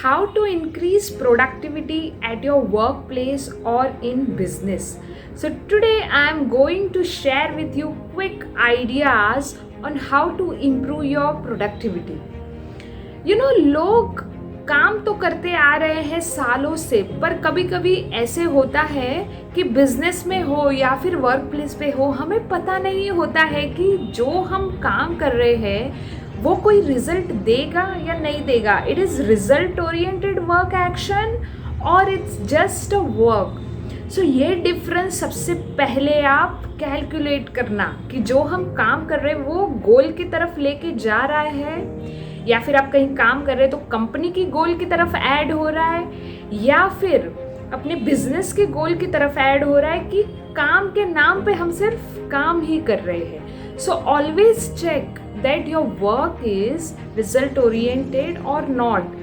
how to increase productivity at your workplace or in business. So today I am going to share with you quick ideas on how to improve your productivity. लोग काम तो करते आ रहे हैं सालों से, पर कभी कभी ऐसे होता है कि बिजनेस में हो या फिर वर्क प्लेस पे हो, हमें पता नहीं होता है कि जो हम काम कर रहे हैं वो कोई रिजल्ट देगा या नहीं देगा. It is result oriented work action और इट्स जस्ट अ वर्क. सो ये डिफरेंस सबसे पहले आप कैलकुलेट करना कि जो हम काम कर रहे हैं वो गोल की तरफ लेके जा रहा है, या फिर आप कहीं काम कर रहे हैं तो कंपनी की गोल की तरफ ऐड हो रहा है, या फिर अपने बिजनेस के गोल की तरफ ऐड हो रहा है कि काम के नाम पे हम सिर्फ काम ही कर रहे हैं. So always check that your work is result oriented और not.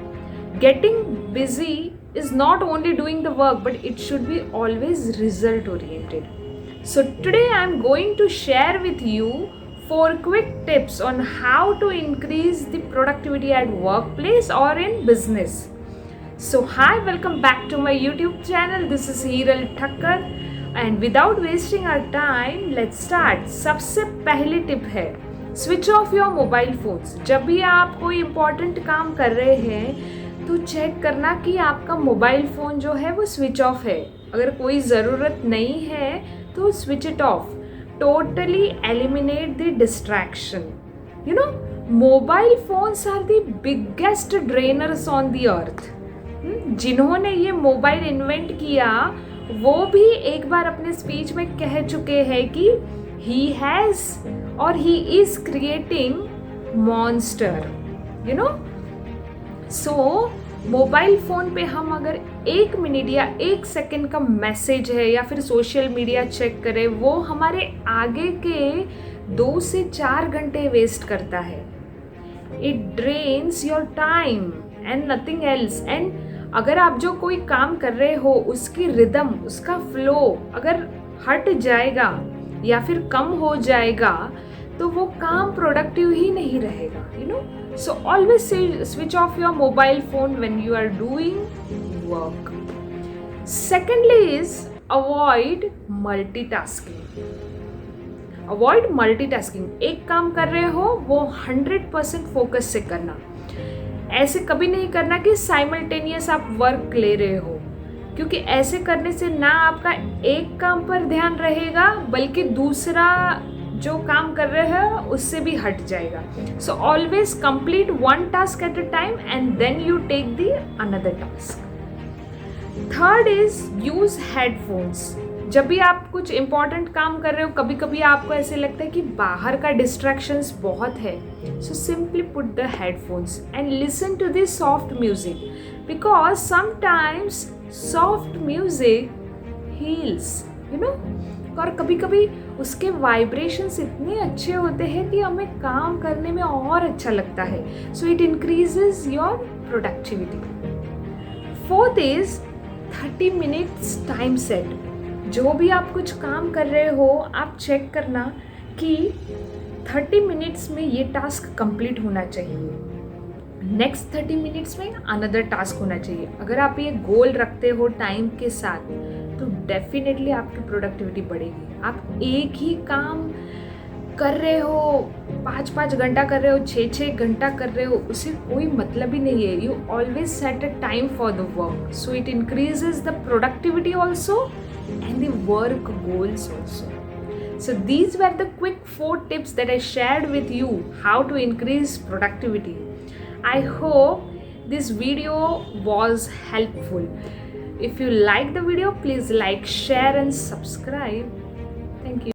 Getting busy is not only doing the work, but it should be always result oriented. So today I am going to share with you 4 quick tips on how to increase the productivity at workplace or in business. So hi, welcome back to my YouTube channel. This is Hiral Thakkar, and without wasting our time, let's start. सबसे पहली tip है switch off your mobile phones. जब भी आप कोई important काम कर रहे हैं तो चेक करना कि आपका मोबाइल फ़ोन जो है वो स्विच ऑफ है. अगर कोई ज़रूरत नहीं है तो switch it off. Totally eliminate the distraction. Mobile phones are the biggest drainers on the earth. जिन्होंने ये मोबाइल इन्वेंट किया वो भी एक बार अपने स्पीच में कह चुके हैं कि ही हैज़ और he is creating monster. So mobile phone पे हम अगर 1 मिनट या 1 सेकेंड का मैसेज है या फिर सोशल मीडिया चेक करें, वो हमारे आगे के 2 से 4 घंटे वेस्ट करता है. It drains your time and nothing else. And अगर आप जो कोई काम कर रहे हो उसकी रिदम, उसका फ्लो अगर हट जाएगा या फिर कम हो जाएगा तो वो काम प्रोडक्टिव ही नहीं रहेगा. So always switch off your mobile phone when you are doing work. Secondly is avoid multitasking. Avoid multitasking. एक काम कर रहे हो वो 100% फोकस से करना. ऐसे कभी नहीं करना कि साइमल्टेनियस आप वर्क ले रहे हो, क्योंकि ऐसे करने से ना आपका एक काम पर ध्यान रहेगा बल्कि दूसरा जो काम कर रहे हैं उससे भी हट जाएगा. So always complete 1 task at a time and then you take the another task. Third is use headphones. जब भी आप कुछ इंपॉर्टेंट काम कर रहे हो, कभी कभी आपको ऐसे लगता है कि बाहर का डिस्ट्रैक्शंस बहुत है. So simply put the headphones and listen to this soft music, because sometimes soft music heals. और कभी कभी उसके वाइब्रेशंस इतने अच्छे होते हैं कि हमें काम करने में और अच्छा लगता है. So it increases your productivity. Fourth is 30 minutes time set. जो भी आप कुछ काम कर रहे हो आप चेक करना कि 30 मिनट्स में ये टास्क कंप्लीट होना चाहिए, नेक्स्ट 30 मिनट्स में अनदर टास्क होना चाहिए. अगर आप ये गोल रखते हो टाइम के साथ तो डेफिनेटली आपकी प्रोडक्टिविटी बढ़ेगी. आप एक ही काम कर रहे हो, 5-5 घंटा कर रहे हो, 6-6 घंटा कर रहे हो, उससे कोई मतलब ही नहीं है. You always set a time for the work, so it increases the productivity also and the work goals also. So these were the quick 4 tips that I shared with you how to increase productivity. I hope this video was helpful. If you like the video, please like, share and subscribe. Thank you.